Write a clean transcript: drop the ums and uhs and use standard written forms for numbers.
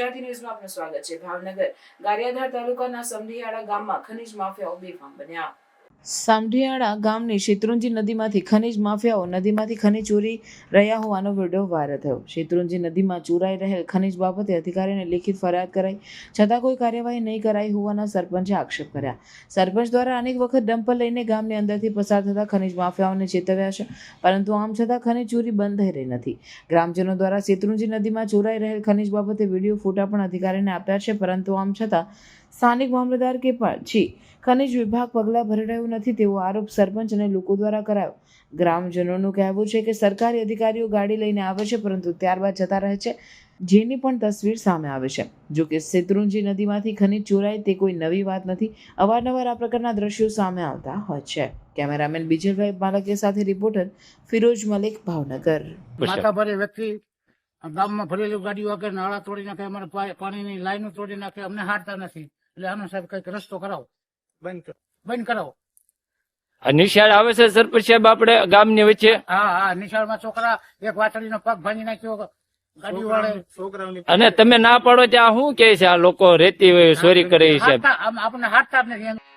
ગુજરાતી ન્યૂઝમાં આપનું સ્વાગત છે। ભાવનગર ગારિયાધાર તાલુકાના સમઢિયાળા ગામમાં ખનીજ માફિયાઓ બેફામ બન્યા। સમઢિયાળા ગામની શેત્રુંજી નદીમાંથી ખનીજ માફિયાઓ નદીમાંથી ખનીજ ચોરી રહ્યા હોવાનો વિડીયો વાયરલ થયો। શેત્રુંજી નદીમાં ચોરાઈ રહેલ ખનીજ બાબતે અધિકારીને લેખિત ફરિયાદ કરાઈ છતાં કોઈ કાર્યવાહી નહીં કરાઈ હોવાના સરપંચે આક્ષેપ કર્યા। સરપંચ દ્વારા અનેક વખત ડમ્પર લઈને ગામની અંદરથી પસાર થતા ખનીજ માફિયાઓને ચેતવ્યા છે, પરંતુ આમ છતાં ખનીજ ચોરી બંધ થઈ રહી નથી। ગ્રામજનો દ્વારા શેત્રુંજી નદીમાં ચોરાઈ રહેલ ખનીજ બાબતે વિડીયો ફોટા પણ અધિકારીને આપ્યા છે, પરંતુ આમ છતાં સ્થાનિક મામલતદાર કે પછી ખનીજ વિભાગ પગલાં ભરી રહ્યું નથી તેવો આરોપ સરપંચ અને લોકો દ્વારા કરાયો। ગ્રામજનોનું કહેવું છે કે સરકારી અધિકારીઓ ગાડી લઈને આવે છે, પરંતુ ત્યારબાદ જતા રહે છે, જેની પણ તસવીર સામે આવે છે। જો કે શેત્રુંજી નદીમાંથી ખનીજ ચોરાય તે કોઈ નવી વાત નથી। અવારનવાર આ પ્રકારના દ્રશ્યો સામે આવતા હોય છે। કેમેરામેન બીજલભાઈ માલકિયા સાથે રિપોર્ટર ફિરોજ મલિક, ભાવનગર। માથાભારે વ્યક્તિ ગામમાં ભરેલી ગાડીઓ આગળ નાળા તોડી નાખે, અમારે પાણીની લાઈનો તોડી નાખે, અમને હારતા નથી। એટલે આનો સાહેબ કઈક રસ્તો કરાવો, બંધ કરાવો। નિશાળ આવે છે સરપંચ સાહેબ આપણે ગામની વચ્ચે? હા, નિશાળમાં છોકરા એક વાછડીનો પગ ભાંગી નાખ્યો ગાડી વાળે છોકરાઓની। અને તમે ના પાડો ત્યાં શું કે છે આ લોકો રેતી ચોરી કરે છે? આપણને હારતા જ નથી।